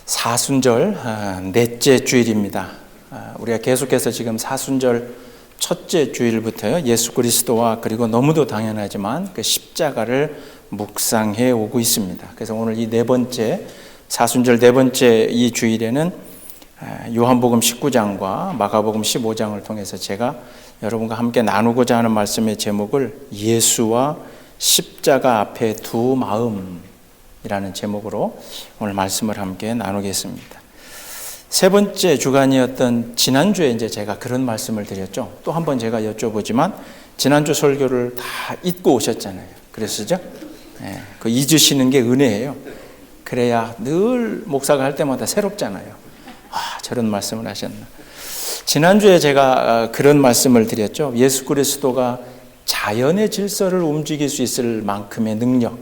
사순절 넷째 주일입니다. 우리가 계속해서 지금 사순절 첫째 주일부터요, 예수 그리스도와 그리고 너무도 당연하지만 그 십자가를 묵상해 오고 있습니다. 그래서 오늘 이 네 번째 사순절 네 번째 이 주일에는 요한복음 19장과 마가복음 15장을 통해서 제가 여러분과 함께 나누고자 하는 말씀의 제목을 예수와 십자가 앞에 두 마음이라는 제목으로 오늘 말씀을 함께 나누겠습니다. 세 번째 주간이었던 지난주에 이제 제가 그런 말씀을 드렸죠. 또 한 번 제가 여쭤보지만 지난주 설교를 다 잊고 오셨잖아요. 그러시죠? 네, 그 잊으시는 게 은혜예요. 그래야 늘 목사가 할 때마다 새롭잖아요. 저런 말씀을 하셨나. 지난주에 제가 그런 말씀을 드렸죠. 예수 그리스도가 자연의 질서를 움직일 수 있을 만큼의 능력,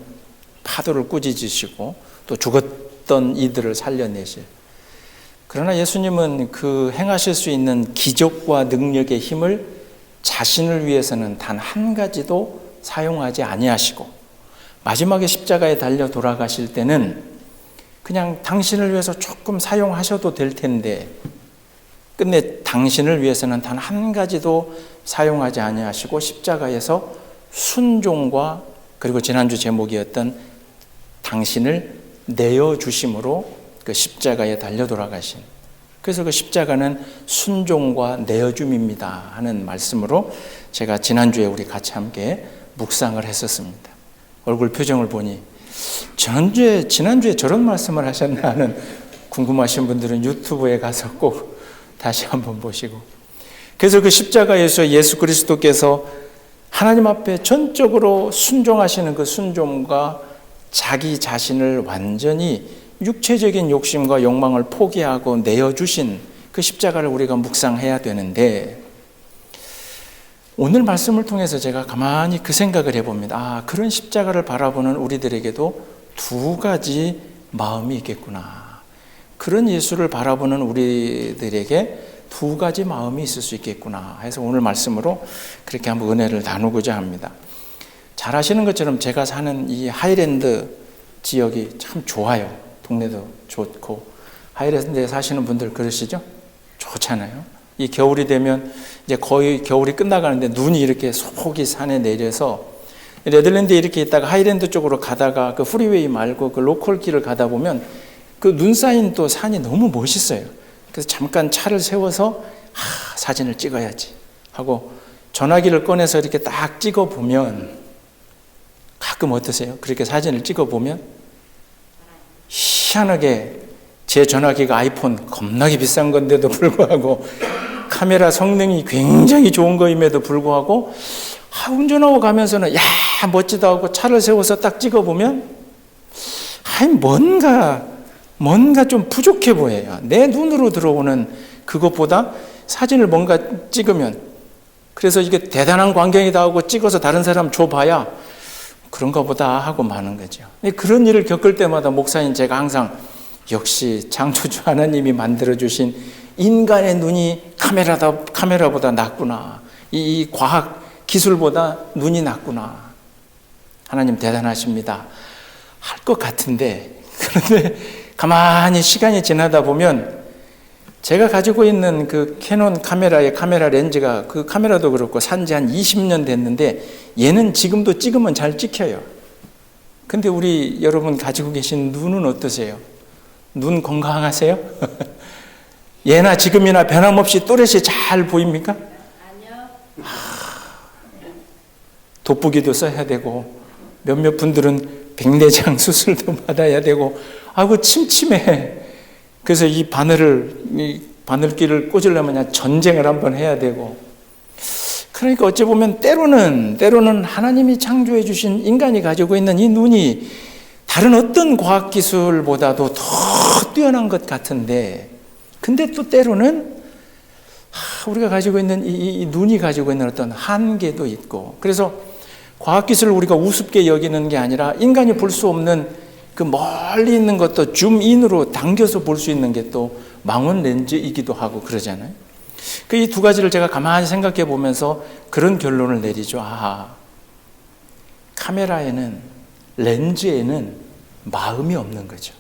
파도를 꾸짖으시고 또 죽었던 이들을 살려내실. 그러나 예수님은 그 행하실 수 있는 기적과 능력의 힘을 자신을 위해서는 단 한 가지도 사용하지 아니하시고 마지막에 십자가에 달려 돌아가실 때는 그냥 당신을 위해서 조금 사용하셔도 될 텐데 끝내 당신을 위해서는 단 한 가지도 사용하지 아니하시고 십자가에서 순종과 그리고 지난주 제목이었던 당신을 내어주심으로 그 십자가에 달려 돌아가신, 그래서 그 십자가는 순종과 내어줌입니다 하는 말씀으로 제가 지난주에 우리 같이 함께 묵상을 했었습니다. 얼굴 표정을 보니 지난주에 저런 말씀을 하셨나 하는 궁금하신 분들은 유튜브에 가서 꼭 다시 한번 보시고, 그래서 그 십자가에서 예수 그리스도께서 하나님 앞에 전적으로 순종하시는 그 순종과 자기 자신을 완전히 육체적인 욕심과 욕망을 포기하고 내어주신 그 십자가를 우리가 묵상해야 되는데, 오늘 말씀을 통해서 제가 가만히 그 생각을 해봅니다. 그런 십자가를 바라보는 우리들에게도 두 가지 마음이 있겠구나. 그런 예수를 바라보는 우리들에게 두 가지 마음이 있을 수 있겠구나 해서 오늘 말씀으로 그렇게 한번 은혜를 나누고자 합니다. 잘 아시는 것처럼 제가 사는 이 하이랜드 지역이 참 좋아요. 동네도 좋고, 하이랜드에 사시는 분들 그러시죠? 좋잖아요. 이 겨울이 되면 이제 거의 겨울이 끝나가는데 눈이 이렇게 속이 산에 내려서 네덜란드에 이렇게 있다가 하이랜드 쪽으로 가다가 그 프리웨이 말고 그 로컬 길을 가다 보면 그 눈 쌓인 또 산이 너무 멋있어요. 그래서 잠깐 차를 세워서 사진을 찍어야지 하고 전화기를 꺼내서 이렇게 딱 찍어 보면 가끔 어떠세요? 그렇게 사진을 찍어 보면 희한하게 제 전화기가 아이폰 겁나게 비싼 건데도 불구하고 카메라 성능이 굉장히 좋은 거임에도 불구하고 운전하고 가면서는 멋지다 하고 차를 세워서 딱 찍어보면 뭔가 좀 부족해 보여요. 내 눈으로 들어오는 그것보다 사진을 뭔가 찍으면, 그래서 이게 대단한 광경이다 하고 찍어서 다른 사람 줘봐야 그런가 보다 하고 마는 거죠. 그런 일을 겪을 때마다 목사인 제가 항상 역시 창조주 하나님이 만들어주신 인간의 눈이 카메라보다 낫구나. 이 과학 기술보다 눈이 낫구나. 하나님 대단하십니다. 할 것 같은데, 그런데 가만히 시간이 지나다 보면 제가 가지고 있는 그 캐논 카메라의 카메라 렌즈가, 그 카메라도 그렇고 산지 한 20년 됐는데 얘는 지금도 찍으면 잘 찍혀요. 근데 우리 여러분 가지고 계신 눈은 어떠세요? 눈 건강하세요? 예나 지금이나 변함없이 또렷이 잘 보입니까? 아니요. 돋보기도 써야 되고 몇몇 분들은 백내장 수술도 받아야 되고 침침해. 그래서 이 바늘귀를 꽂으려면 그냥 전쟁을 한번 해야 되고, 그러니까 어찌 보면 때로는 하나님이 창조해 주신 인간이 가지고 있는 이 눈이 다른 어떤 과학기술보다도 더 뛰어난 것 같은데, 근데 또 때로는 우리가 가지고 있는 이 눈이 가지고 있는 어떤 한계도 있고, 그래서 과학기술을 우리가 우습게 여기는 게 아니라 인간이 볼 수 없는 그 멀리 있는 것도 줌인으로 당겨서 볼 수 있는 게 또 망원 렌즈이기도 하고 그러잖아요. 그 이 두 가지를 제가 가만히 생각해 보면서 그런 결론을 내리죠. 카메라에는, 렌즈에는 마음이 없는 거죠.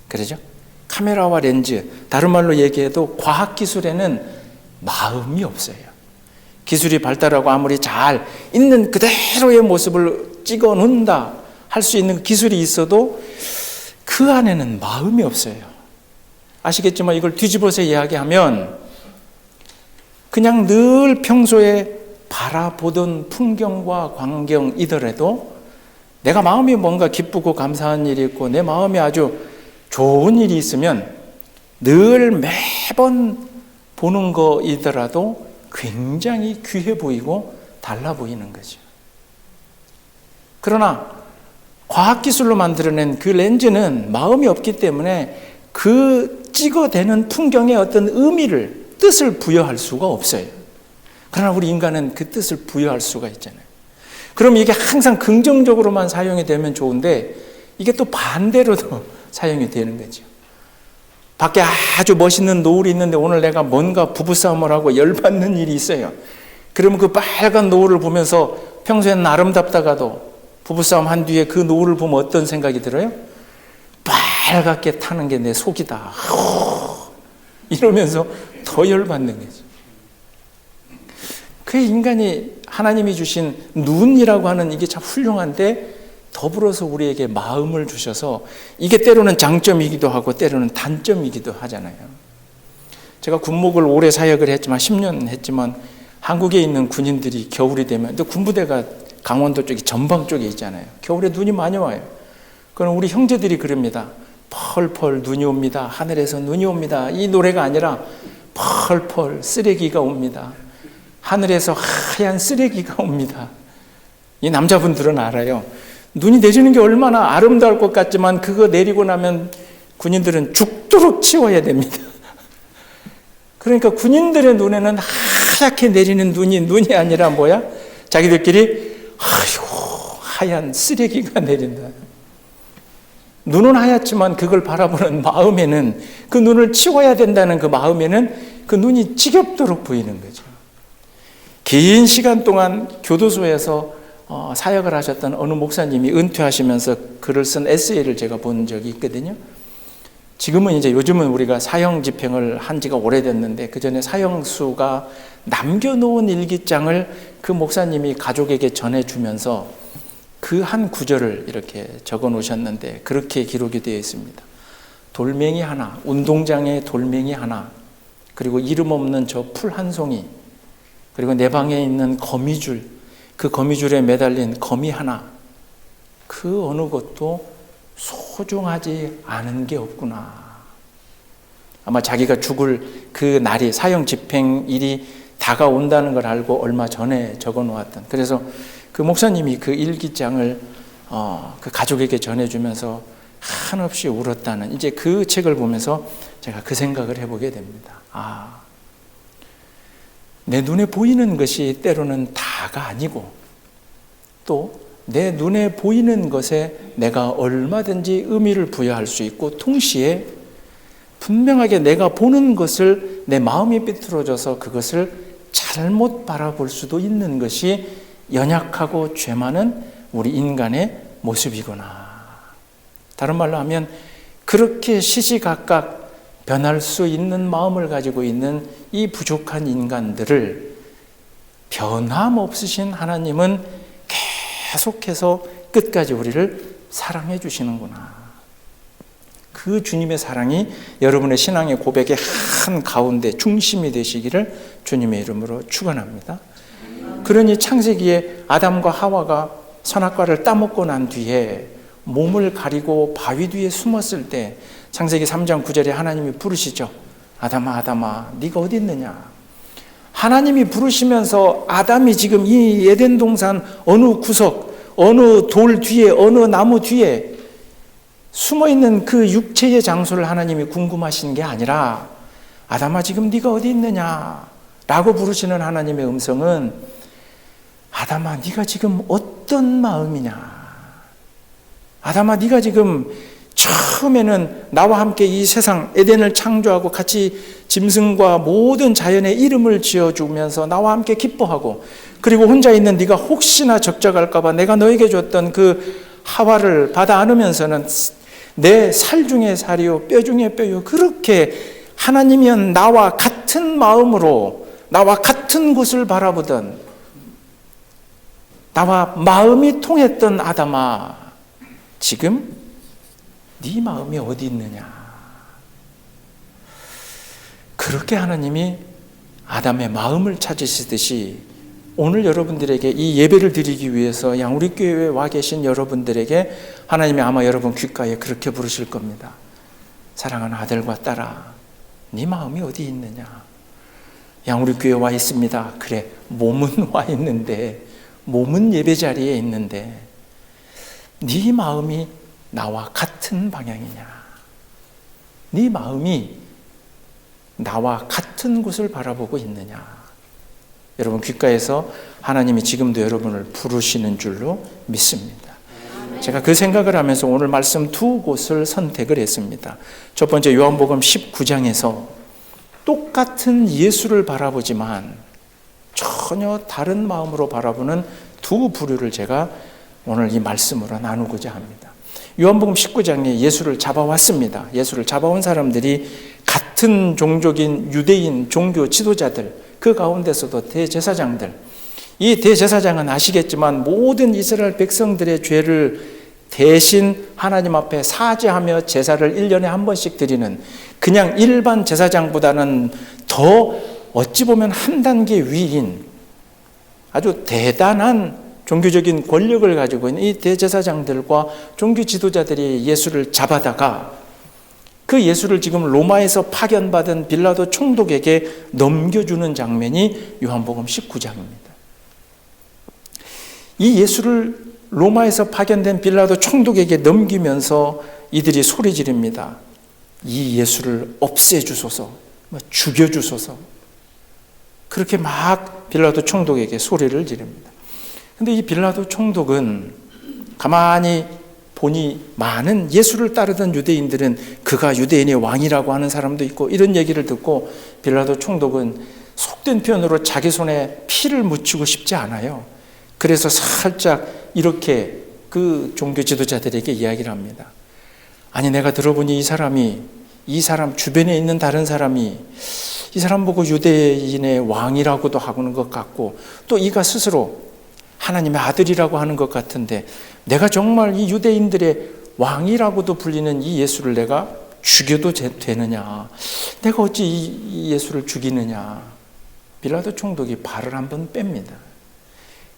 그러죠? 카메라와 렌즈, 다른 말로 얘기해도 과학기술에는 마음이 없어요. 기술이 발달하고 아무리 잘 있는 그대로의 모습을 찍어 놓는다 할 수 있는 기술이 있어도 그 안에는 마음이 없어요. 아시겠지만 이걸 뒤집어서 이야기하면 그냥 늘 평소에 바라보던 풍경과 광경이더라도 내가 마음이 뭔가 기쁘고 감사한 일이 있고 내 마음이 아주 좋은 일이 있으면 늘 매번 보는 거이더라도 굉장히 귀해 보이고 달라 보이는 거죠. 그러나 과학기술로 만들어낸 그 렌즈는 마음이 없기 때문에 그 찍어대는 풍경에 어떤 의미를, 뜻을 부여할 수가 없어요. 그러나 우리 인간은 그 뜻을 부여할 수가 있잖아요. 그럼 이게 항상 긍정적으로만 사용이 되면 좋은데 이게 또 반대로도 사용이 되는 거죠. 밖에 아주 멋있는 노을이 있는데 오늘 내가 뭔가 부부싸움을 하고 열받는 일이 있어요. 그러면 그 빨간 노을을 보면서 평소에는 아름답다가도 부부싸움 한 뒤에 그 노을을 보면 어떤 생각이 들어요? 빨갛게 타는 게 내 속이다. 이러면서 더 열받는 거죠. 그 인간이 하나님이 주신 눈이라고 하는 이게 참 훌륭한데 더불어서 우리에게 마음을 주셔서 이게 때로는 장점이기도 하고 때로는 단점이기도 하잖아요. 제가 군목을 오래 사역을 했지만 10년 했지만 한국에 있는 군인들이 겨울이 되면 또 군부대가 강원도 쪽이 전방 쪽에 있잖아요. 겨울에 눈이 많이 와요. 그럼 우리 형제들이 그럽니다. 펄펄 눈이 옵니다. 하늘에서 눈이 옵니다. 이 노래가 아니라 펄펄 쓰레기가 옵니다. 하늘에서 하얀 쓰레기가 옵니다. 이 남자분들은 알아요. 눈이 내리는 게 얼마나 아름다울 것 같지만 그거 내리고 나면 군인들은 죽도록 치워야 됩니다. 그러니까 군인들의 눈에는 하얗게 내리는 눈이 아니라 뭐야? 자기들끼리 하얀 쓰레기가 내린다. 눈은 하얗지만 그걸 바라보는 마음에는 그 눈을 치워야 된다는 그 마음에는 그 눈이 지겹도록 보이는 거죠. 긴 시간 동안 교도소에서 사역을 하셨던 어느 목사님이 은퇴하시면서 글을 쓴 에세이를 제가 본 적이 있거든요. 요즘은 우리가 사형 집행을 한 지가 오래됐는데 그 전에 사형수가 남겨놓은 일기장을 그 목사님이 가족에게 전해주면서 그 한 구절을 이렇게 적어 놓으셨는데 그렇게 기록이 되어 있습니다. 돌멩이 하나, 운동장에 돌멩이 하나, 그리고 이름 없는 저 풀 한 송이, 그리고 내 방에 있는 거미줄, 그 거미줄에 매달린 거미 하나, 그 어느 것도 소중하지 않은 게 없구나. 아마 자기가 죽을 그 날이, 사형 집행일이 다가온다는 걸 알고 얼마 전에 적어 놓았던. 그래서 그 목사님이 그 일기장을 그 가족에게 전해주면서 한없이 울었다는, 이제 그 책을 보면서 제가 그 생각을 해보게 됩니다. 내 눈에 보이는 것이 때로는 다가 아니고 또 내 눈에 보이는 것에 내가 얼마든지 의미를 부여할 수 있고 동시에 분명하게 내가 보는 것을 내 마음이 삐뚤어져서 그것을 잘못 바라볼 수도 있는 것이 연약하고 죄 많은 우리 인간의 모습이구나. 다른 말로 하면 그렇게 시시각각 변할 수 있는 마음을 가지고 있는 이 부족한 인간들을 변함없으신 하나님은 계속해서 끝까지 우리를 사랑해 주시는구나. 그 주님의 사랑이 여러분의 신앙의 고백의 한 가운데 중심이 되시기를 주님의 이름으로 축원합니다. 그러니 창세기에 아담과 하와가 선악과를 따먹고 난 뒤에 몸을 가리고 바위 뒤에 숨었을 때 창세기 3장 9절에 하나님이 부르시죠. 아담아, 아담아, 네가 어디 있느냐? 하나님이 부르시면서 아담이 지금 이 에덴 동산 어느 구석, 어느 돌 뒤에, 어느 나무 뒤에 숨어있는 그 육체의 장소를 하나님이 궁금하신 게 아니라 아담아, 지금 네가 어디 있느냐? 라고 부르시는 하나님의 음성은 아담아, 네가 지금 어떤 마음이냐? 아담아, 네가 지금 처음에는 나와 함께 이 세상 에덴을 창조하고 같이 짐승과 모든 자연의 이름을 지어주면서 나와 함께 기뻐하고, 그리고 혼자 있는 네가 혹시나 적적할까 봐 내가 너에게 줬던 그 하와를 받아 안으면서는 내 살 중에 살이요 뼈 중에 뼈요. 그렇게 하나님이면 나와 같은 마음으로 나와 같은 곳을 바라보던 나와 마음이 통했던 아담아, 지금 네 마음이 어디 있느냐. 그렇게 하나님이 아담의 마음을 찾으시듯이 오늘 여러분들에게 이 예배를 드리기 위해서 양우리교회에 와 계신 여러분들에게 하나님이 아마 여러분 귓가에 그렇게 부르실 겁니다. 사랑하는 아들과 딸아, 네 마음이 어디 있느냐. 양우리교회에 와 있습니다. 그래, 몸은 와 있는데, 몸은 예배 자리에 있는데 네 마음이 나와 같은 방향이냐. 네 마음이 나와 같은 곳을 바라보고 있느냐. 여러분 귓가에서 하나님이 지금도 여러분을 부르시는 줄로 믿습니다. 제가 그 생각을 하면서 오늘 말씀 두 곳을 선택을 했습니다. 첫 번째 요한복음 19장에서 똑같은 예수를 바라보지만 전혀 다른 마음으로 바라보는 두 부류를 제가 오늘 이 말씀으로 나누고자 합니다. 요한복음 19장에 예수를 잡아왔습니다. 예수를 잡아온 사람들이 같은 종족인 유대인 종교 지도자들, 그 가운데서도 대제사장들, 이 대제사장은 아시겠지만 모든 이스라엘 백성들의 죄를 대신 하나님 앞에 사죄하며 제사를 1년에 한 번씩 드리는, 그냥 일반 제사장보다는 더 어찌 보면 한 단계 위인 아주 대단한 종교적인 권력을 가지고 있는 이 대제사장들과 종교 지도자들이 예수를 잡아다가 그 예수를 지금 로마에서 파견받은 빌라도 총독에게 넘겨주는 장면이 요한복음 19장입니다. 이 예수를 로마에서 파견된 빌라도 총독에게 넘기면서 이들이 소리 지릅니다. 이 예수를 없애주소서, 죽여주소서. 그렇게 막 빌라도 총독에게 소리를 지릅니다. 근데 이 빌라도 총독은 가만히 보니 많은 예수를 따르던 유대인들은 그가 유대인의 왕이라고 하는 사람도 있고 이런 얘기를 듣고 빌라도 총독은 속된 표현으로 자기 손에 피를 묻히고 싶지 않아요. 그래서 살짝 이렇게 그 종교 지도자들에게 이야기를 합니다. 아니, 내가 들어보니 이 사람 주변에 있는 다른 사람이 이 사람 보고 유대인의 왕이라고도 하는 것 같고 또 이가 스스로 하나님의 아들이라고 하는 것 같은데 내가 정말 이 유대인들의 왕이라고도 불리는 이 예수를 내가 죽여도 되느냐. 내가 어찌 이 예수를 죽이느냐. 빌라도 총독이 발을 한번 뺍니다.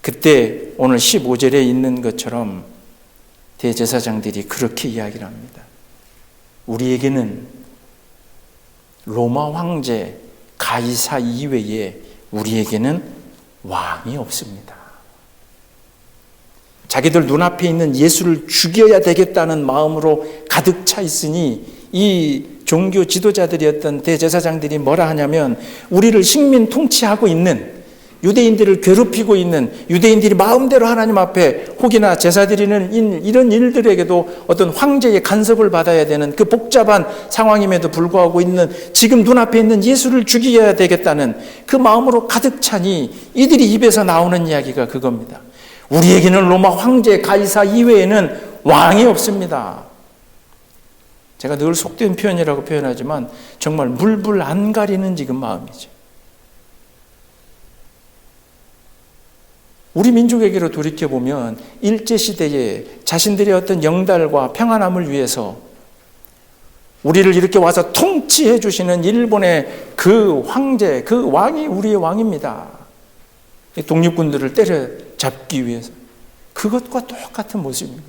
그때 오늘 15절에 있는 것처럼 대제사장들이 그렇게 이야기를 합니다. 우리에게는 로마 황제 가이사 이외에 우리에게는 왕이 없습니다. 자기들 눈앞에 있는 예수를 죽여야 되겠다는 마음으로 가득 차 있으니 이 종교 지도자들이었던 대제사장들이 뭐라 하냐면 우리를 식민 통치하고 있는 유대인들을 괴롭히고 있는 유대인들이 마음대로 하나님 앞에 혹이나 제사 드리는 이런 일들에게도 어떤 황제의 간섭을 받아야 되는 그 복잡한 상황임에도 불구하고 있는 지금 눈앞에 있는 예수를 죽여야 되겠다는 그 마음으로 가득 차니 이들이 입에서 나오는 이야기가 그겁니다. 우리에게는 로마 황제 가이사 이외에는 왕이 없습니다. 제가 늘 속된 표현이라고 표현하지만 정말 물불 안 가리는 지금 마음이죠. 우리 민족에게로 돌이켜보면 일제시대에 자신들의 어떤 영달과 평안함을 위해서 우리를 이렇게 와서 통치해 주시는 일본의 그 황제, 그 왕이 우리의 왕입니다. 독립군들을 때려잡기 위해서. 그것과 똑같은 모습인 거죠.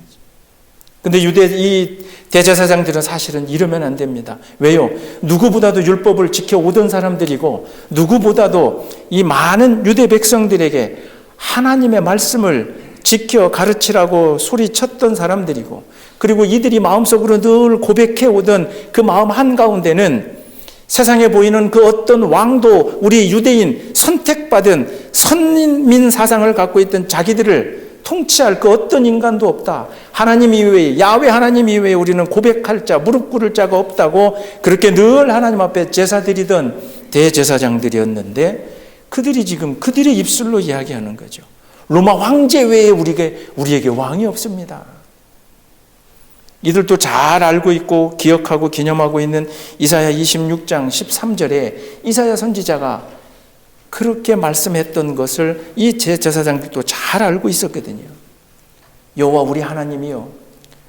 근데 이 대제사장들은 사실은 이러면 안 됩니다. 왜요? 누구보다도 율법을 지켜오던 사람들이고 누구보다도 이 많은 유대 백성들에게 하나님의 말씀을 지켜 가르치라고 소리쳤던 사람들이고 그리고 이들이 마음속으로 늘 고백해 오던 그 마음 한가운데는 세상에 보이는 그 어떤 왕도 우리 유대인 선택받은 선민 사상을 갖고 있던 자기들을 통치할 그 어떤 인간도 없다. 하나님 이외에 야훼 하나님 이외에 우리는 고백할 자 무릎 꿇을 자가 없다고 그렇게 늘 하나님 앞에 제사 드리던 대제사장들이었는데 그들이 지금 그들의 입술로 이야기하는 거죠. 로마 황제 외에 우리에게 왕이 없습니다. 이들도 잘 알고 있고 기억하고 기념하고 있는 이사야 26장 13절에 이사야 선지자가 그렇게 말씀했던 것을 이 제사장들도 잘 알고 있었거든요. 여호와 우리 하나님이요,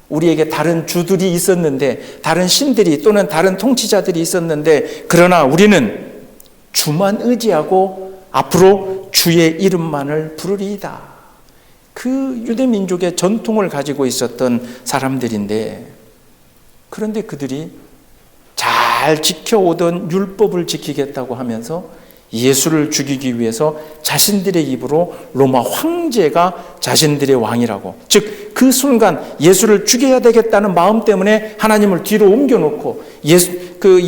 우리에게 다른 주들이 있었는데, 다른 신들이 또는 다른 통치자들이 있었는데, 그러나 우리는 주만 의지하고 앞으로 주의 이름만을 부르리이다. 그 유대 민족의 전통을 가지고 있었던 사람들인데, 그런데 그들이 잘 지켜오던 율법을 지키겠다고 하면서 예수를 죽이기 위해서 자신들의 입으로 로마 황제가 자신들의 왕이라고, 즉 그 순간 예수를 죽여야 되겠다는 마음 때문에 하나님을 뒤로 옮겨놓고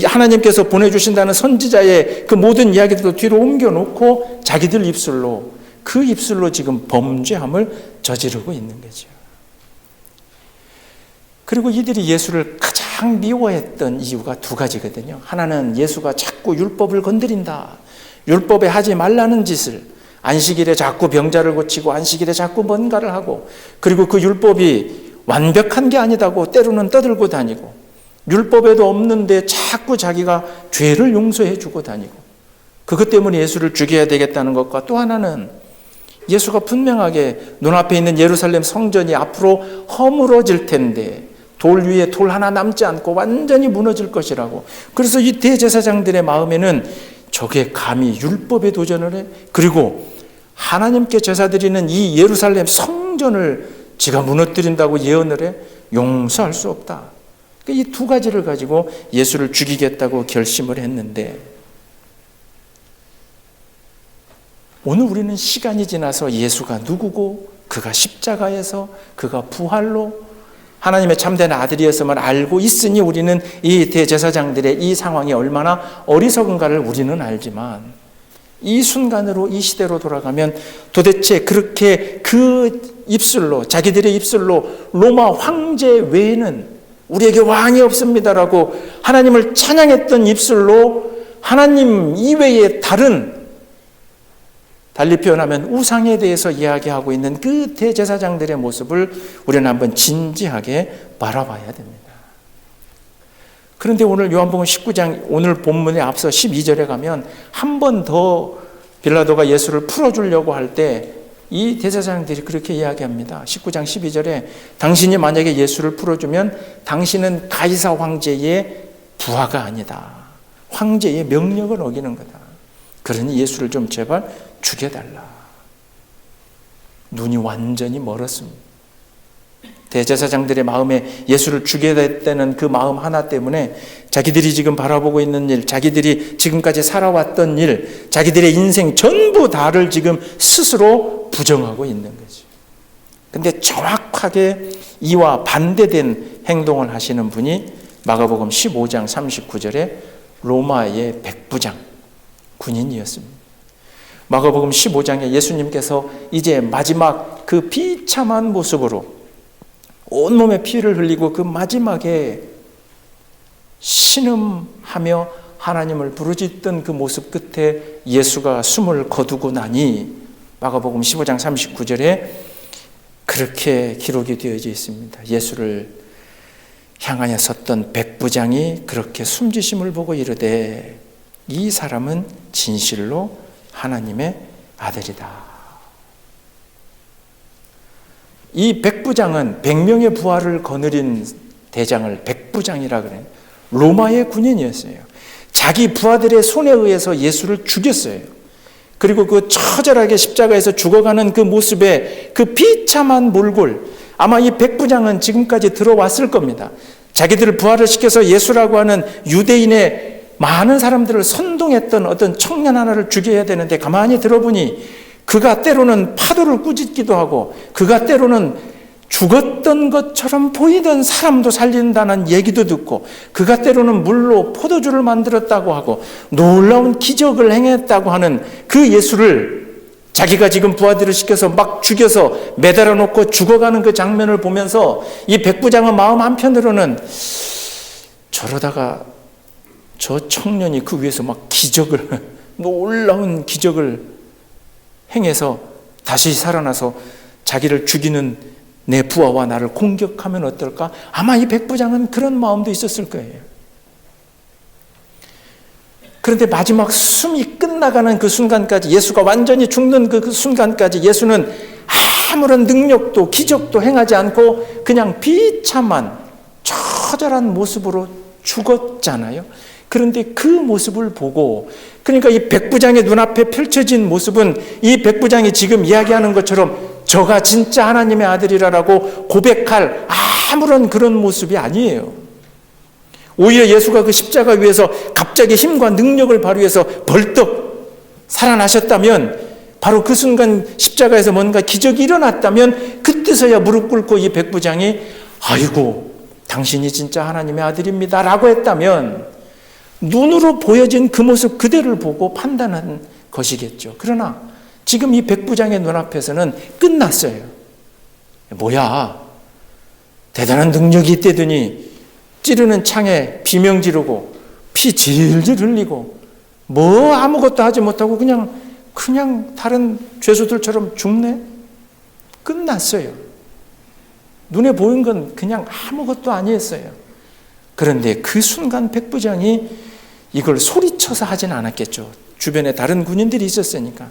하나님께서 보내주신다는 선지자의 그 모든 이야기들도 뒤로 옮겨놓고 자기들 입술로, 그 입술로 지금 범죄함을 저지르고 있는 거죠. 그리고 이들이 예수를 가장 미워했던 이유가 두 가지거든요. 하나는 예수가 자꾸 율법을 건드린다, 율법에 하지 말라는 짓을, 안식일에 자꾸 병자를 고치고 안식일에 자꾸 뭔가를 하고, 그리고 그 율법이 완벽한 게 아니다고 때로는 떠들고 다니고, 율법에도 없는데 자꾸 자기가 죄를 용서해 주고 다니고, 그것 때문에 예수를 죽여야 되겠다는 것과, 또 하나는 예수가 분명하게 눈앞에 있는 예루살렘 성전이 앞으로 허물어질 텐데 돌 위에 돌 하나 남지 않고 완전히 무너질 것이라고. 그래서 이 대제사장들의 마음에는 저게 감히 율법에 도전을 해? 그리고 하나님께 제사 드리는 이 예루살렘 성전을 지가 무너뜨린다고 예언을 해? 용서할 수 없다. 이 두 가지를 가지고 예수를 죽이겠다고 결심을 했는데, 오늘 우리는 시간이 지나서 예수가 누구고, 그가 십자가에서, 그가 부활로 하나님의 참된 아들이었음을 알고 있으니 우리는 이 대제사장들의 이 상황이 얼마나 어리석은가를 우리는 알지만, 이 순간으로, 이 시대로 돌아가면 도대체 그렇게 그 입술로, 자기들의 입술로 로마 황제 외에는 우리에게 왕이 없습니다라고 하나님을 찬양했던 입술로 하나님 이외의 다른, 달리 표현하면 우상에 대해서 이야기하고 있는 그 대제사장들의 모습을 우리는 한번 진지하게 바라봐야 됩니다. 그런데 오늘 요한복음 19장 오늘 본문에 앞서 12절에 가면 한 번 더 빌라도가 예수를 풀어주려고 할 때 이 대제사장들이 그렇게 이야기합니다. 19장 12절에 당신이 만약에 예수를 풀어주면 당신은 가이사 황제의 부하가 아니다. 황제의 명령을 어기는 거다. 그러니 예수를 좀 제발 죽여달라. 눈이 완전히 멀었습니다. 대제사장들의 마음에 예수를 죽여야겠다는 그 마음 하나 때문에 자기들이 지금 바라보고 있는 일, 자기들이 지금까지 살아왔던 일, 자기들의 인생 전부 다를 지금 스스로 부정하고 있는 거죠. 근데 정확하게 이와 반대된 행동을 하시는 분이 마가복음 15장 39절에 로마의 백부장 군인이었습니다. 마가복음 15장에 예수님께서 이제 마지막 그 비참한 모습으로 온몸에 피를 흘리고 그 마지막에 신음하며 하나님을 부르짖던 그 모습 끝에 예수가 숨을 거두고 나니 마가복음 15장 39절에 그렇게 기록이 되어져 있습니다. 예수를 향하여 섰던 백부장이 그렇게 숨지심을 보고 이르되 이 사람은 진실로 하나님의 아들이다. 이 백부장은 100명의 부하를 거느린 대장을 백부장이라 그래요. 로마의 군인이었어요. 자기 부하들의 손에 의해서 예수를 죽였어요. 그리고 그 처절하게 십자가에서 죽어가는 그 모습에 그 비참한 몰골, 아마 이 백부장은 지금까지 들어왔을 겁니다. 자기들을 부하를 시켜서 예수라고 하는 유대인의 많은 사람들을 선동했던 어떤 청년 하나를 죽여야 되는데 가만히 들어보니 그가 때로는 파도를 꾸짖기도 하고 그가 때로는 죽었던 것처럼 보이던 사람도 살린다는 얘기도 듣고 그가 때로는 물로 포도주를 만들었다고 하고 놀라운 기적을 행했다고 하는 그 예수를 자기가 지금 부하들을 시켜서 막 죽여서 매달아 놓고 죽어가는 그 장면을 보면서 이 백부장은 마음 한편으로는 저러다가 저 청년이 그 위에서 막 기적을 놀라운 기적을 행해서 다시 살아나서 자기를 죽이는 내 부하와 나를 공격하면 어떨까? 아마 이 백부장은 그런 마음도 있었을 거예요. 그런데 마지막 숨이 끝나가는 그 순간까지, 예수가 완전히 죽는 그 순간까지 예수는 아무런 능력도 기적도 행하지 않고 그냥 비참한 처절한 모습으로 죽었잖아요. 그런데 그 모습을 보고, 그러니까 이 백부장의 눈앞에 펼쳐진 모습은 이 백부장이 지금 이야기하는 것처럼 저가 진짜 하나님의 아들이라고 고백할 아무런 그런 모습이 아니에요. 오히려 예수가 그 십자가 위에서 갑자기 힘과 능력을 발휘해서 벌떡 살아나셨다면, 바로 그 순간 십자가에서 뭔가 기적이 일어났다면, 그때서야 무릎 꿇고 이 백부장이 아이고 당신이 진짜 하나님의 아들입니다 라고 했다면 눈으로 보여진 그 모습 그대로를 보고 판단한 것이겠죠. 그러나 지금 이 백부장의 눈앞에서는 끝났어요. 뭐야, 대단한 능력이 있대더니 찌르는 창에 비명 지르고 피 질질 흘리고 뭐 아무것도 하지 못하고 그냥 다른 죄수들처럼 죽네? 끝났어요. 눈에 보인 건 그냥 아무것도 아니었어요. 그런데 그 순간 백부장이 이걸 소리쳐서 하진 않았겠죠. 주변에 다른 군인들이 있었으니까.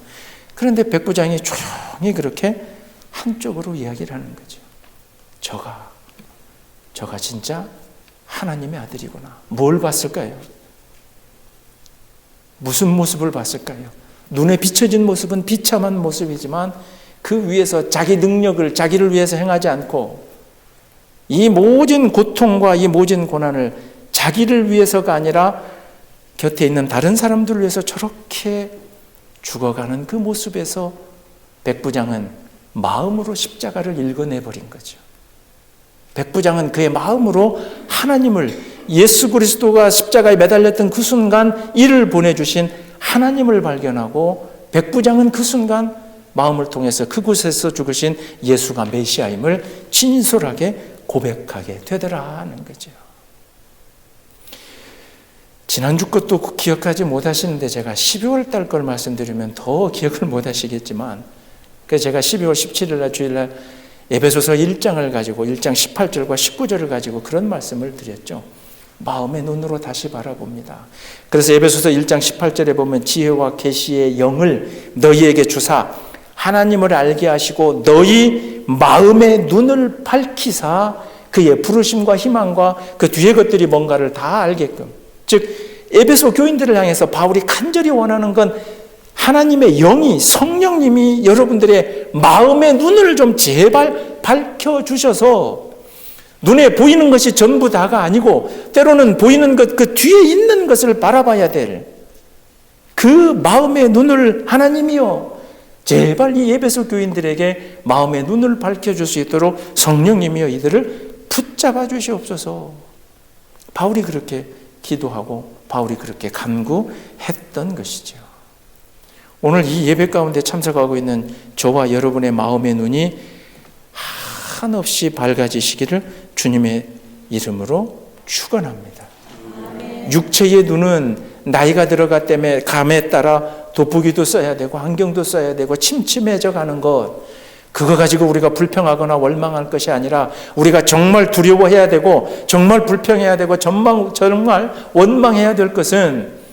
그런데 백부장이 조용히 그렇게 한쪽으로 이야기를 하는 거죠. 저가 진짜 하나님의 아들이구나. 뭘 봤을까요? 무슨 모습을 봤을까요? 눈에 비춰진 모습은 비참한 모습이지만 그 위에서 자기 능력을 자기를 위해서 행하지 않고 이 모든 고통과 이 모든 고난을 자기를 위해서가 아니라 곁에 있는 다른 사람들을 위해서 저렇게 죽어가는 그 모습에서 백부장은 마음으로 십자가를 읽어내버린 거죠. 백부장은 그의 마음으로 하나님을, 예수 그리스도가 십자가에 매달렸던 그 순간 이를 보내주신 하나님을 발견하고, 백부장은 그 순간 마음을 통해서 그곳에서 죽으신 예수가 메시아임을 진솔하게 고백하게 되더라는 거죠. 지난주 것도 기억하지 못하시는데 제가 12월 달 걸 말씀드리면 더 기억을 못하시겠지만, 그래서 제가 12월 17일 날 주일날 에베소서 1장을 가지고 1장 18절과 19절을 가지고 그런 말씀을 드렸죠. 마음의 눈으로 다시 바라봅니다. 그래서 에베소서 1장 18절에 보면 지혜와 계시의 영을 너희에게 주사 하나님을 알게 하시고 너희 마음의 눈을 밝히사 그의 부르심과 희망과 그 뒤에 것들이 뭔가를 다 알게끔. 즉 에베소 교인들을 향해서 바울이 간절히 원하는 건 하나님의 영이, 성령님이 여러분들의 마음의 눈을 좀 제발 밝혀주셔서 눈에 보이는 것이 전부 다가 아니고 때로는 보이는 것 그 뒤에 있는 것을 바라봐야 될 그 마음의 눈을 하나님이요 제발 이 에베소 교인들에게 마음의 눈을 밝혀줄 수 있도록 성령님이여 이들을 붙잡아 주시옵소서. 바울이 그렇게 기도하고 바울이 그렇게 간구했던 것이죠. 오늘 이 예배 가운데 참석하고 있는 저와 여러분의 마음의 눈이 한없이 밝아지시기를 주님의 이름으로 축원합니다. 육체의 눈은 나이가 들어가 때문에 감에 따라 돋보기도 써야 되고 안경도 써야 되고 침침해져 가는 것, 그거 가지고 우리가 불평하거나 원망할 것이 아니라 우리가 정말 두려워해야 되고 정말 불평해야 되고 정말 원망해야 될 것은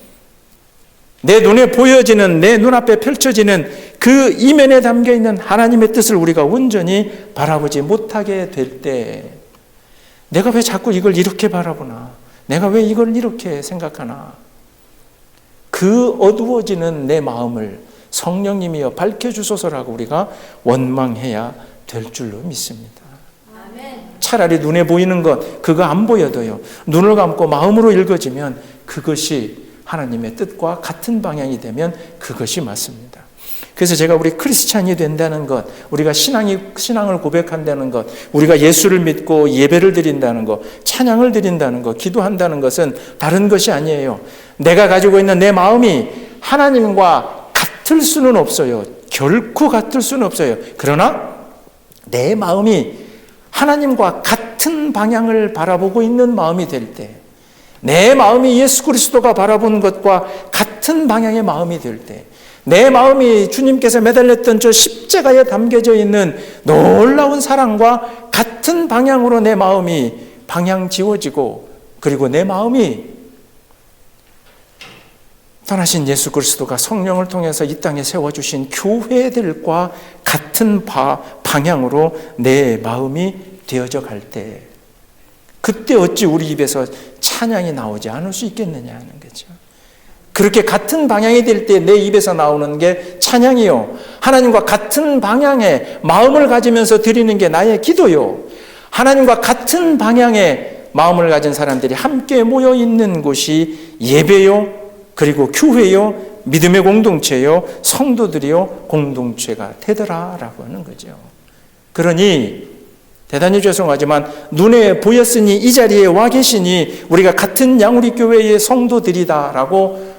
내 눈에 보여지는, 내 눈앞에 펼쳐지는 그 이면에 담겨있는 하나님의 뜻을 우리가 온전히 바라보지 못하게 될 때, 내가 왜 자꾸 이걸 이렇게 바라보나, 내가 왜 이걸 이렇게 생각하나, 그 어두워지는 내 마음을 성령님이여 밝혀주소서라고 우리가 원망해야 될 줄로 믿습니다. 차라리 눈에 보이는 것 그거 안 보여도요, 눈을 감고 마음으로 읽어지면 그것이 하나님의 뜻과 같은 방향이 되면 그것이 맞습니다. 그래서 제가 우리 크리스찬이 된다는 것, 우리가 신앙을 고백한다는 것, 우리가 예수를 믿고 예배를 드린다는 것, 찬양을 드린다는 것, 기도한다는 것은 다른 것이 아니에요. 내가 가지고 있는 내 마음이 하나님과 같을 수는 없어요. 결코 같을 수는 없어요. 그러나 내 마음이 하나님과 같은 방향을 바라보고 있는 마음이 될 때, 내 마음이 예수 그리스도가 바라본 것과 같은 방향의 마음이 될 때, 내 마음이 주님께서 매달렸던 저 십자가에 담겨져 있는 놀라운 사랑과 같은 방향으로 내 마음이 방향 지워지고, 그리고 내 마음이 떠나신 예수 그리스도가 성령을 통해서 이 땅에 세워주신 교회들과 같은 방향으로 내 마음이 되어져 갈 때, 그때 어찌 우리 입에서 찬양이 나오지 않을 수 있겠느냐 하는 거죠. 그렇게 같은 방향이 될 때 내 입에서 나오는 게 찬양이요, 하나님과 같은 방향의 마음을 가지면서 드리는 게 나의 기도요, 하나님과 같은 방향의 마음을 가진 사람들이 함께 모여 있는 곳이 예배요, 그리고 교회요, 믿음의 공동체요, 성도들이요, 공동체가 되더라라고 하는 거죠. 그러니 대단히 죄송하지만 눈에 보였으니 이 자리에 와 계시니 우리가 같은 양우리 교회의 성도들이다라고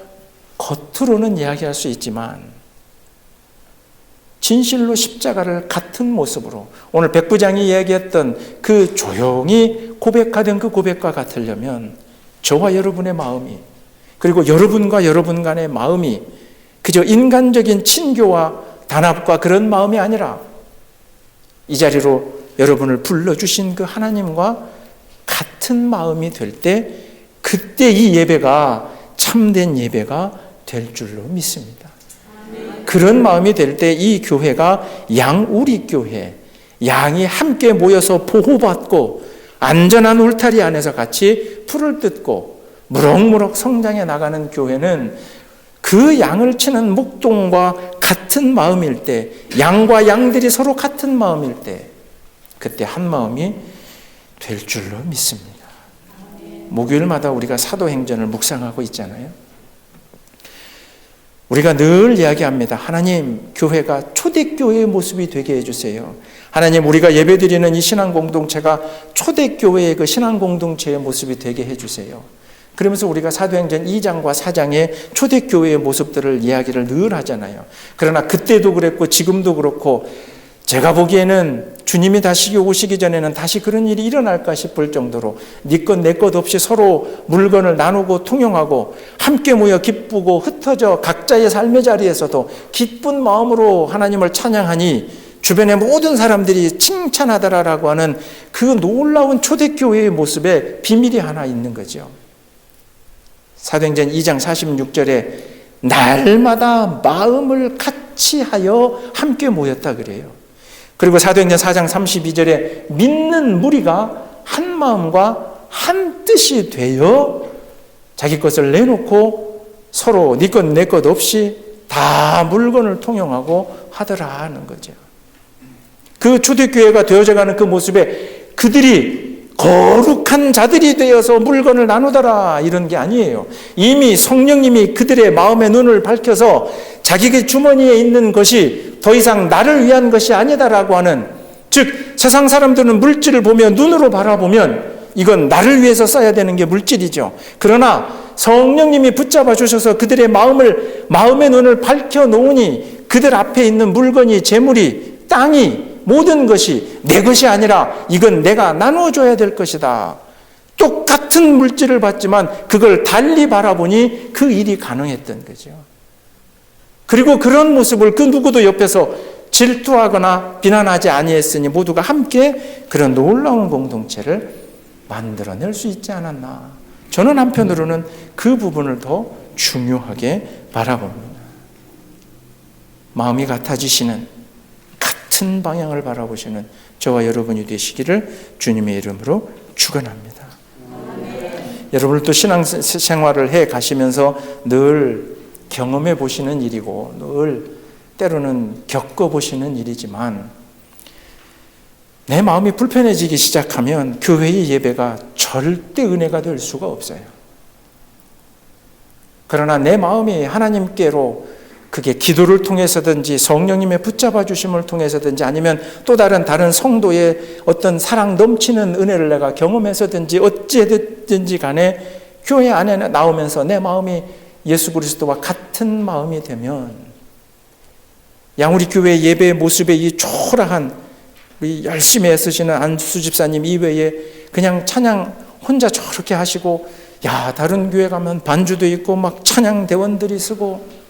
겉으로는 이야기할 수 있지만, 진실로 십자가를 같은 모습으로 오늘 백부장이 이야기했던 그 조용히 고백하던 그 고백과 같으려면 저와 여러분의 마음이, 그리고 여러분과 여러분 간의 마음이 그저 인간적인 친교와 단합과 그런 마음이 아니라 이 자리로 여러분을 불러주신 그 하나님과 같은 마음이 될 때, 그때 이 예배가 참된 예배가 될 줄로 믿습니다. 그런 마음이 될 때 이 교회가 양우리 교회, 양이 함께 모여서 보호받고 안전한 울타리 안에서 같이 풀을 뜯고 무럭무럭 성장해 나가는 교회는 그 양을 치는 목동과 같은 마음일 때, 양과 양들이 서로 같은 마음일 때, 그때 한 마음이 될 줄로 믿습니다. 목요일마다 우리가 사도행전을 묵상하고 있잖아요. 우리가 늘 이야기합니다. 하나님, 교회가 초대교회의 모습이 되게 해주세요. 하나님, 우리가 예배드리는 이 신앙공동체가 초대교회의 그 신앙공동체의 모습이 되게 해주세요. 그러면서 우리가 사도행전 2장과 4장의 초대교회의 모습들을 이야기를 늘 하잖아요. 그러나 그때도 그랬고 지금도 그렇고, 제가 보기에는 주님이 다시 오시기 전에는 다시 그런 일이 일어날까 싶을 정도로 네 것 내 것 없이 서로 물건을 나누고 통용하고 함께 모여 기쁘고 흩어져 각자의 삶의 자리에서도 기쁜 마음으로 하나님을 찬양하니 주변의 모든 사람들이 칭찬하더라라고 하는 그 놀라운 초대교회의 모습에 비밀이 하나 있는 거죠. 사도행전 2장 46절에 날마다 마음을 같이 하여 함께 모였다 그래요. 그리고 사도행전 4장 32절에 믿는 무리가 한 마음과 한 뜻이 되어 자기 것을 내놓고 서로 네 것 내 것 없이 다 물건을 통용하고 하더라 하는 거죠. 그 초대교회가 되어져가는 그 모습에 그들이 거룩한 자들이 되어서 물건을 나누더라 이런 게 아니에요. 이미 성령님이 그들의 마음의 눈을 밝혀서 자기의 주머니에 있는 것이 더 이상 나를 위한 것이 아니다라고 하는, 즉 세상 사람들은 물질을 보며 눈으로 바라보면 이건 나를 위해서 써야 되는 게 물질이죠. 그러나 성령님이 붙잡아 주셔서 그들의 마음의 눈을 밝혀 놓으니 그들 앞에 있는 물건이, 재물이, 땅이, 모든 것이 내 것이 아니라 이건 내가 나눠줘야 될 것이다. 똑같은 물질을 받지만 그걸 달리 바라보니 그 일이 가능했던 거죠. 그리고 그런 모습을 그 누구도 옆에서 질투하거나 비난하지 아니했으니 모두가 함께 그런 놀라운 공동체를 만들어낼 수 있지 않았나. 저는 한편으로는 그 부분을 더 중요하게 바라봅니다. 마음이 같아지시는, 같은 방향을 바라보시는 저와 여러분이 되시기를 주님의 이름으로 축원합니다. 여러분 또 신앙생활을 해 가시면서 늘 경험해 보시는 일이고 늘 때로는 겪어 보시는 일이지만, 내 마음이 불편해지기 시작하면 교회의 예배가 절대 은혜가 될 수가 없어요. 그러나 내 마음이 하나님께로, 그게 기도를 통해서든지 성령님의 붙잡아 주심을 통해서든지 아니면 또 다른 성도의 어떤 사랑 넘치는 은혜를 내가 경험해서든지 어찌됐든지 간에 교회 안에 나오면서 내 마음이 예수 그리스도와 같은 마음이 되면, 양우리 교회 예배의 모습의 이 초라한, 우리 열심히 애쓰시는 안수 집사님 이외에 그냥 찬양 혼자 저렇게 하시고, 다른 교회 가면 반주도 있고 막 찬양 대원들이 쓰고,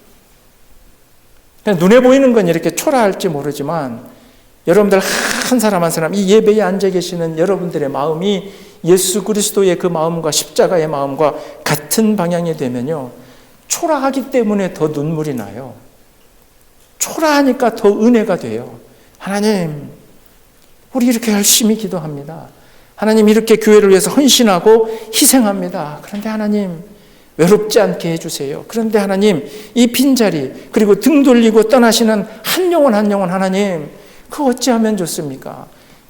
눈에 보이는 건 이렇게 초라할지 모르지만 여러분들 한 사람 한 사람, 이 예배에 앉아 계시는 여러분들의 마음이 예수 그리스도의 그 마음과 십자가의 마음과 같은 방향이 되면요, 초라하기 때문에 더 눈물이 나요. 초라하니까 더 은혜가 돼요. 하나님, 우리 이렇게 열심히 기도합니다. 하나님, 이렇게 교회를 위해서 헌신하고 희생합니다. 그런데 하나님, 외롭지 않게 해주세요. 그런데 하나님, 이 빈자리, 그리고 등 돌리고 떠나시는 한 영혼 한 영혼, 하나님, 그거 어찌하면 좋습니까?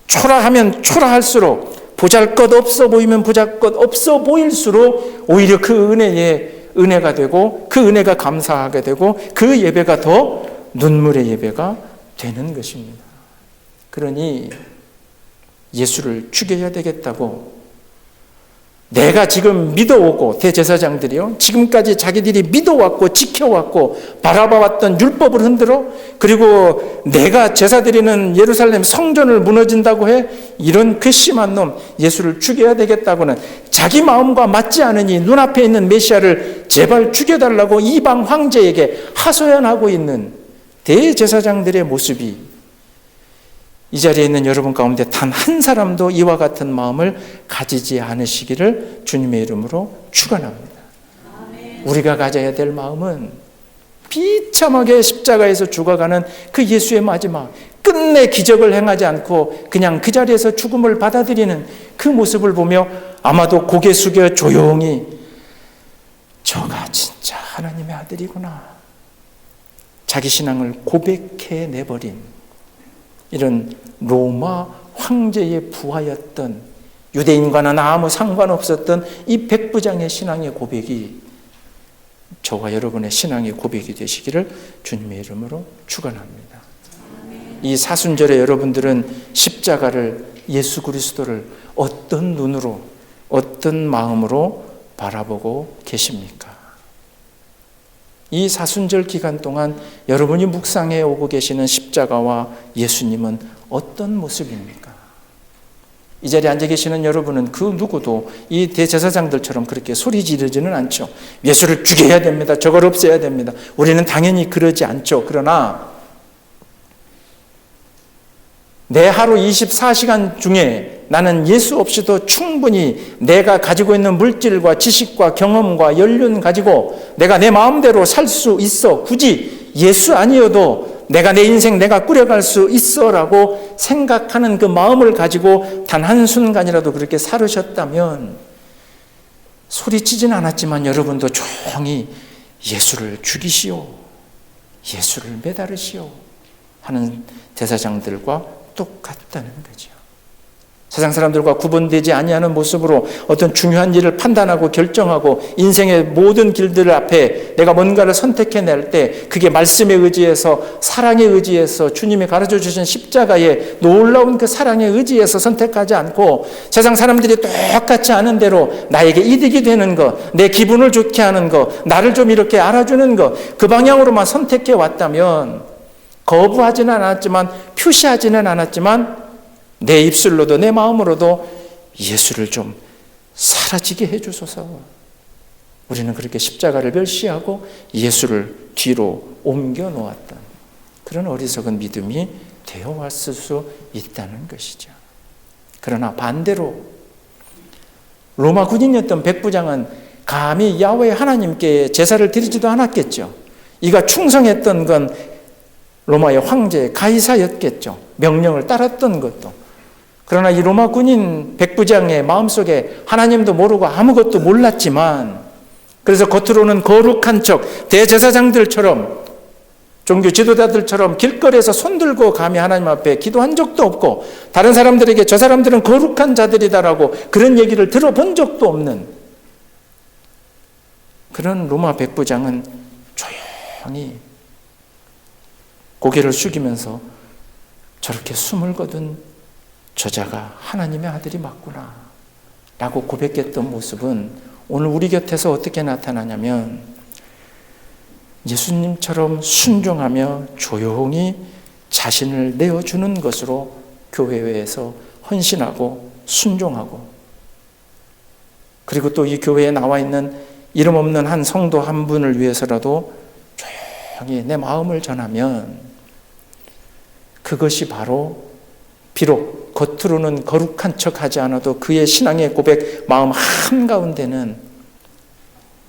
초라하면 초라할수록, 보잘것 없어 보이면 보잘것 없어 보일수록 오히려 그 은혜에 은혜가 되고, 그 은혜가 감사하게 되고, 그 예배가 더 눈물의 예배가 되는 것입니다. 그러니 예수를 죽여야 되겠다고 내가 지금 믿어오고, 대제사장들이요, 지금까지 자기들이 믿어왔고 지켜왔고 바라봐왔던 율법을 흔들어, 그리고 내가 제사 드리는 예루살렘 성전을 무너진다고 해, 이런 괘씸한 놈 예수를 죽여야 되겠다고는 자기 마음과 맞지 않으니 눈앞에 있는 메시아를 제발 죽여달라고 이방 황제에게 하소연하고 있는 대제사장들의 모습이 이 자리에 있는 여러분 가운데 단 한 사람도 이와 같은 마음을 가지지 않으시기를 주님의 이름으로 축원합니다. 우리가 가져야 될 마음은 비참하게 십자가에서 죽어가는 그 예수의 마지막, 끝내 기적을 행하지 않고 그냥 그 자리에서 죽음을 받아들이는 그 모습을 보며 아마도 고개 숙여 조용히 저가 진짜 하나님의 아들이구나, 자기 신앙을 고백해 내버린 이런 로마 황제의 부하였던, 유대인과는 아무 상관없었던 이 백부장의 신앙의 고백이 저와 여러분의 신앙의 고백이 되시기를 주님의 이름으로 축원합니다. 이 사순절에 여러분들은 십자가를, 예수 그리스도를 어떤 눈으로, 어떤 마음으로 바라보고 계십니까? 이 사순절 기간 동안 여러분이 묵상해 오고 계시는 십자가와 예수님은 어떤 모습입니까? 이 자리에 앉아 계시는 여러분은 그 누구도 이 대제사장들처럼 그렇게 소리 지르지는 않죠. 예수를 죽여야 됩니다. 저걸 없애야 됩니다. 우리는 당연히 그러지 않죠. 그러나 내 하루 24시간 중에 나는 예수 없이도 충분히 내가 가지고 있는 물질과 지식과 경험과 연륜 가지고 내가 내 마음대로 살 수 있어. 굳이 예수 아니어도 내가 내 인생 내가 꾸려갈 수 있어라고 생각하는 그 마음을 가지고 단 한순간이라도 그렇게 살으셨다면, 소리치진 않았지만 여러분도 조용히 예수를 죽이시오, 예수를 매달으시오 하는 제사장들과 똑같다는 거죠. 세상 사람들과 구분되지 아니하는 모습으로 어떤 중요한 일을 판단하고 결정하고 인생의 모든 길들 앞에 내가 뭔가를 선택해낼 때 그게 말씀에 의지해서, 사랑에 의지해서, 주님이 가르쳐 주신 십자가의 놀라운 그 사랑에 의지해서 선택하지 않고 세상 사람들이 똑같이 아는 대로 나에게 이득이 되는 것, 내 기분을 좋게 하는 것, 나를 좀 이렇게 알아주는 것, 그 방향으로만 선택해 왔다면, 거부하지는 않았지만, 표시하지는 않았지만 내 입술로도 내 마음으로도 예수를 좀 사라지게 해주소서. 우리는 그렇게 십자가를 멸시하고 예수를 뒤로 옮겨 놓았던 그런 어리석은 믿음이 되어왔을 수 있다는 것이죠. 그러나 반대로 로마 군인이었던 백부장은 감히 야훼 하나님께 제사를 드리지도 않았겠죠. 이가 충성했던 건 로마의 황제 가이사였겠죠. 명령을 따랐던 것도. 그러나 이 로마 군인 백부장의 마음속에 하나님도 모르고 아무것도 몰랐지만, 그래서 겉으로는 거룩한 척, 대제사장들처럼, 종교 지도자들처럼 길거리에서 손들고 감히 하나님 앞에 기도한 적도 없고, 다른 사람들에게 저 사람들은 거룩한 자들이다라고 그런 얘기를 들어본 적도 없는 그런 로마 백부장은 조용히 고개를 숙이면서 저렇게 숨을 거둔 저자가 하나님의 아들이 맞구나 라고 고백했던 모습은 오늘 우리 곁에서 어떻게 나타나냐면, 예수님처럼 순종하며 조용히 자신을 내어주는 것으로 교회에서 헌신하고 순종하고, 그리고 또 이 교회에 나와 있는 이름 없는 한 성도 한 분을 위해서라도 조용히 내 마음을 전하면 그것이 바로 비록 겉으로는 거룩한 척하지 않아도 그의 신앙의 고백 마음 한가운데는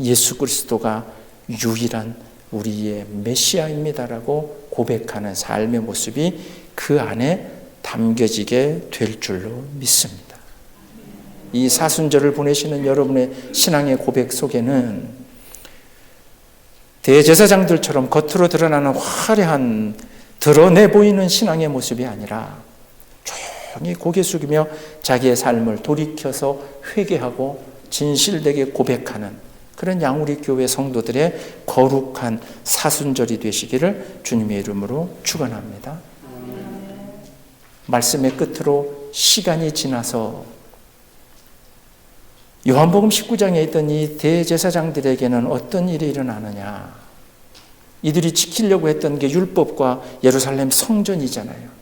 예수 그리스도가 유일한 우리의 메시아입니다라고 고백하는 삶의 모습이 그 안에 담겨지게 될 줄로 믿습니다. 이 사순절을 보내시는 여러분의 신앙의 고백 속에는 대제사장들처럼 겉으로 드러나는 화려한 드러내 보이는 신앙의 모습이 아니라 조용히 고개 숙이며 자기의 삶을 돌이켜서 회개하고 진실되게 고백하는 그런 양우리 교회 성도들의 거룩한 사순절이 되시기를 주님의 이름으로 축원합니다. 말씀의 끝으로 시간이 지나서 요한복음 19장에 있던 이 대제사장들에게는 어떤 일이 일어나느냐. 이들이 지키려고 했던 게 율법과 예루살렘 성전이잖아요.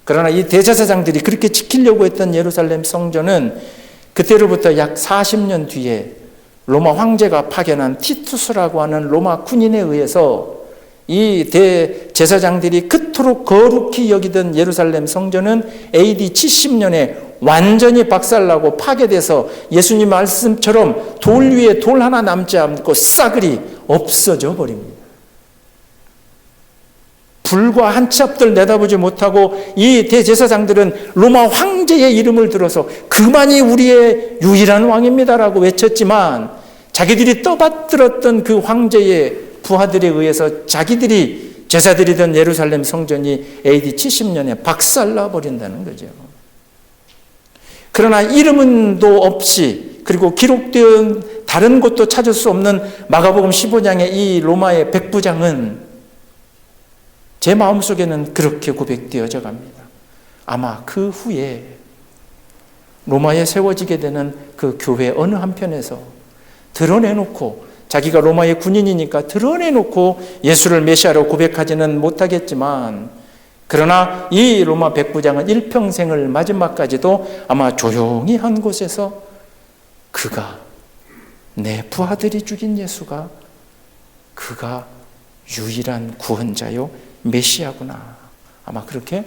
그러나 이 대제사장들이 그렇게 지키려고 했던 예루살렘 성전은 그때로부터 약 40년 뒤에 로마 황제가 파견한 티투스라고 하는 로마 군인에 의해서 이 대제사장들이 그토록 거룩히 여기던 예루살렘 성전은 AD 70년에 완전히 박살나고 파괴돼서 예수님 말씀처럼 돌 위에 돌 하나 남지 않고 싸그리 없어져 버립니다. 불과 한 치 앞들 내다보지 못하고 이 대제사장들은 로마 황제의 이름을 들어서 그만이 우리의 유일한 왕입니다라고 외쳤지만 자기들이 떠받들었던 그 황제의 부하들에 의해서 자기들이 제사드리던 예루살렘 성전이 AD 70년에 박살나 버린다는 거죠. 그러나 이름도 없이 그리고 기록된 다른 곳도 찾을 수 없는 마가복음 15장의 이 로마의 백부장은 제 마음속에는 그렇게 고백되어져 갑니다. 아마 그 후에 로마에 세워지게 되는 그 교회 어느 한편에서 드러내놓고 자기가 로마의 군인이니까 드러내놓고 예수를 메시아로 고백하지는 못하겠지만 그러나 이 로마 백부장은 일평생을 마지막까지도 아마 조용히 한 곳에서 그가 내 부하들이 죽인 예수가 그가 유일한 구원자요 메시아구나 아마 그렇게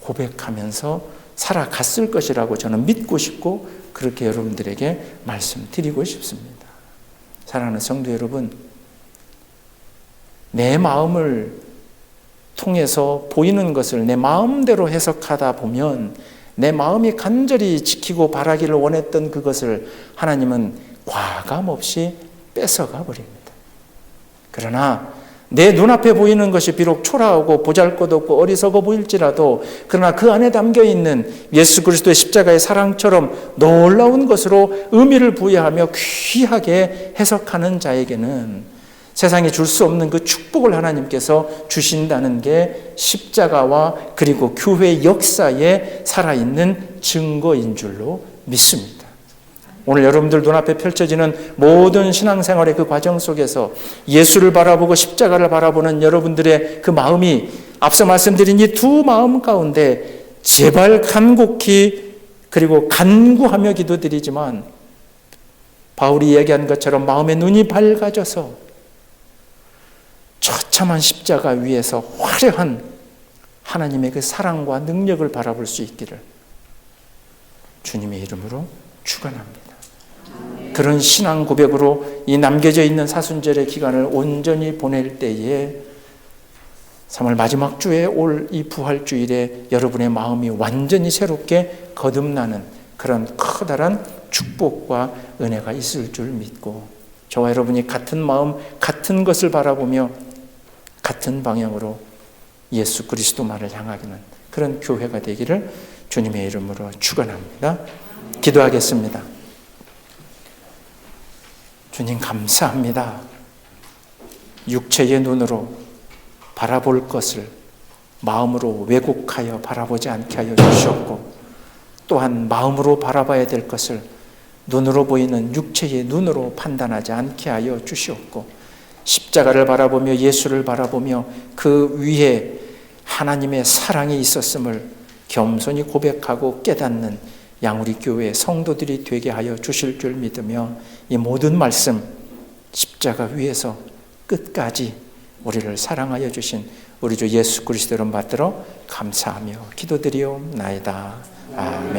고백하면서 살아갔을 것이라고 저는 믿고 싶고 그렇게 여러분들에게 말씀드리고 싶습니다. 사랑하는 성도 여러분, 내 마음을 통해서 보이는 것을 내 마음대로 해석하다 보면 내 마음이 간절히 지키고 바라기를 원했던 그것을 하나님은 과감없이 뺏어가 버립니다. 그러나 내 눈앞에 보이는 것이 비록 초라하고 보잘것없고 어리석어 보일지라도 그러나 그 안에 담겨있는 예수 그리스도의 십자가의 사랑처럼 놀라운 것으로 의미를 부여하며 귀하게 해석하는 자에게는 세상이 줄 수 없는 그 축복을 하나님께서 주신다는 게 십자가와 그리고 교회 역사에 살아있는 증거인 줄로 믿습니다. 오늘 여러분들 눈앞에 펼쳐지는 모든 신앙생활의 그 과정 속에서 예수를 바라보고 십자가를 바라보는 여러분들의 그 마음이 앞서 말씀드린 이 두 마음 가운데 제발 간곡히 그리고 간구하며 기도드리지만 바울이 얘기한 것처럼 마음의 눈이 밝아져서 처참한 십자가 위에서 화려한 하나님의 그 사랑과 능력을 바라볼 수 있기를 주님의 이름으로 축원합니다. 그런 신앙 고백으로 이 남겨져 있는 사순절의 기간을 온전히 보낼 때에 3월 마지막 주에 올 이 부활주일에 여러분의 마음이 완전히 새롭게 거듭나는 그런 커다란 축복과 은혜가 있을 줄 믿고 저와 여러분이 같은 마음, 같은 것을 바라보며 같은 방향으로 예수 그리스도만을 향하는 그런 교회가 되기를 주님의 이름으로 축원합니다. 기도하겠습니다. 주님 감사합니다. 육체의 눈으로 바라볼 것을 마음으로 왜곡하여 바라보지 않게 하여 주셨고 또한 마음으로 바라봐야 될 것을 눈으로 보이는 육체의 눈으로 판단하지 않게 하여 주시옵고 십자가를 바라보며 예수를 바라보며 그 위에 하나님의 사랑이 있었음을 겸손히 고백하고 깨닫는 양우리 교회 성도들이 되게 하여 주실 줄 믿으며 이 모든 말씀 십자가 위에서 끝까지 우리를 사랑하여 주신 우리 주 예수 그리스도를 받들어 감사하며 기도드리옵나이다. 아멘.